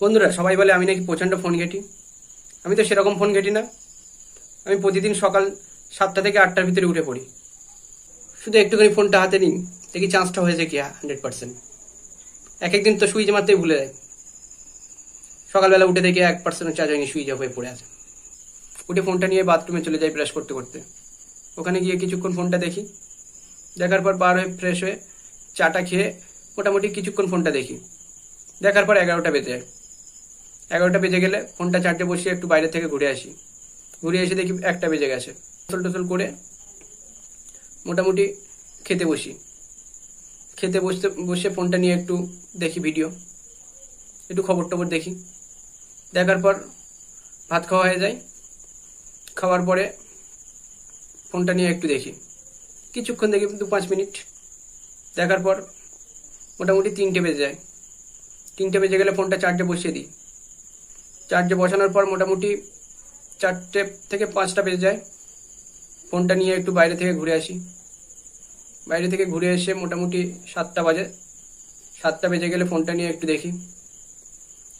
বন্ধুরা সবাই বলে আমি নাকি প্রচণ্ড ফোন ঘেঁটি। আমি তো সেরকম ফোন ঘেঁটি না। আমি প্রতিদিন সকাল 7টা থেকে 8টার ভিতরে উঠে পড়ি। শুধু একটুখানি ফোনটা হাতে নিই, দেখি চান্সটা হয়েছে কি 100%। এক একদিন তো সুইচ মারতেই ভুলে যায়। সকালবেলা উঠে দেখি 1% চার্জ হয়নি, সুইচ অফ হয়ে পড়ে আছে। উঠে ফোনটা নিয়ে বাথরুমে চলে যাই ব্রাশ করতে করতে। ওখানে গিয়ে কিছুক্ষণ ফোনটা দেখি। দেখার পর বার হয়ে ফ্রেশ হয়ে চাটা খেয়ে মোটামুটি কিছুক্ষণ ফোনটা দেখি। দেখার পর 11টা বেজে যায়। 11টা বেজে গেলে ফোনটা চার্জে বসিয়ে একটু বাইরে থেকে ঘুরে আসি। ঘুরে এসে দেখি 1টা বেজে গেছে। গোসল টোসল করে মোটামুটি খেতে বসি। খেতে বসে ফোনটা নিয়ে একটু দেখি ভিডিও, একটু খবর টবর দেখি। দেখার পর ভাত খাওয়া হয়ে যায়। খাওয়ার পরে ফোনটা নিয়ে একটু দেখি, কিছুক্ষণ দেখি 2-5 মিনিট। দেখার পর মোটামুটি 3টে বেজে যায়। 3টে বেজে গেলে ফোনটা চার্জে বসিয়ে দিই। চার্জে বসানোর পর মোটামুটি 4টে থেকে 5টা বেজে যায়। ফোনটা নিয়ে একটু বাইরে থেকে ঘুরে আসি। বাইরে থেকে ঘুরে এসে মোটামুটি 7টা বাজে। 7টা বেজে গেলে ফোনটা নিয়ে একটু দেখি।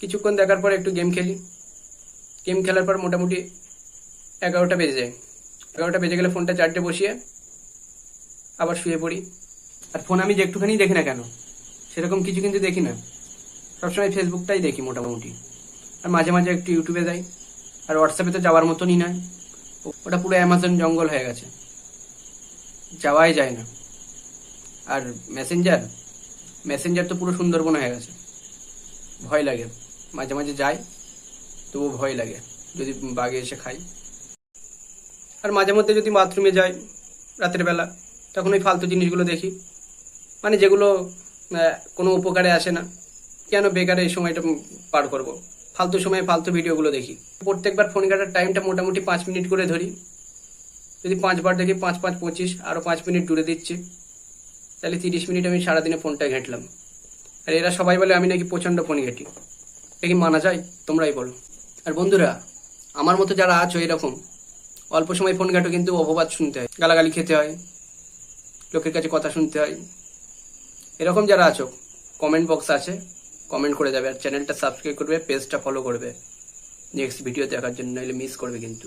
কিছুক্ষণ দেখার পর একটু গেম খেলি। গেম খেলার পর মোটামুটি 11টা বেজে যায়। 11টা বেজে গেলে ফোনটা চার্জে বসিয়ে আবার শুয়ে পড়ি। আর ফোন আমি যে একটুখানি দেখি না কেন, সেরকম কিছু কিন্তু দেখি না। সবসময় ফেসবুকটাই দেখি মোটামুটি। আর মাঝে মাঝে একটু ইউটিউবে যাই। আর হোয়াটসঅ্যাপে তো যাওয়ার মতনই নয়, ওটা পুরো অ্যামাজন জঙ্গল হয়ে গেছে, যাওয়াই যায় না। আর মেসেঞ্জার তো পুরো সুন্দরবন হয়ে গেছে, ভয় লাগে। মাঝে মাঝে যাই, তবু ভয় লাগে যদি বাঘে এসে খাই। আর মাঝে মধ্যে যদি বাথরুমে যাই রাতের বেলা, তখন ওই ফালতু জিনিসগুলো দেখি, মানে যেগুলো কোনো উপকারে আসে না। কেন বেকারে এই সময়টা পার করব, ফালতু সময়ে ফালতু ভিডিওগুলো দেখি। প্রত্যেকবার ফোন ঘাটার টাইমটা মোটামুটি 5 মিনিট করে ধরি। যদি 5বার দেখি, 5 × 5 = 25, আরও 5 মিনিট জুড়ে দিচ্ছি, তাহলে 30 মিনিট আমি সারাদিনে ফোনটা ঘেঁটলাম। আর এরা সবাই বলে আমি নাকি প্রচণ্ড ফোন ঘেঁটি। এটা কি মানা যায়? তোমরাই বলো। আর বন্ধুরা, আমার মতো যারা আছো এরকম, অল্প সময় ফোন ঘাঁটো কিন্তু অপবাদ শুনতে হয়, গালাগালি খেতে হয়, লোকের কাছে কথা শুনতে হয়। এরকম যারা আছো, কমেন্ট বক্স আছে, কমেন্ট করে যাবে। আর চ্যানেলটা সাবস্ক্রাইব করবে, পেজটা ফলো করবে নেক্সট ভিডিও দেখার জন্য, নাহলে মিস করবে কিন্তু।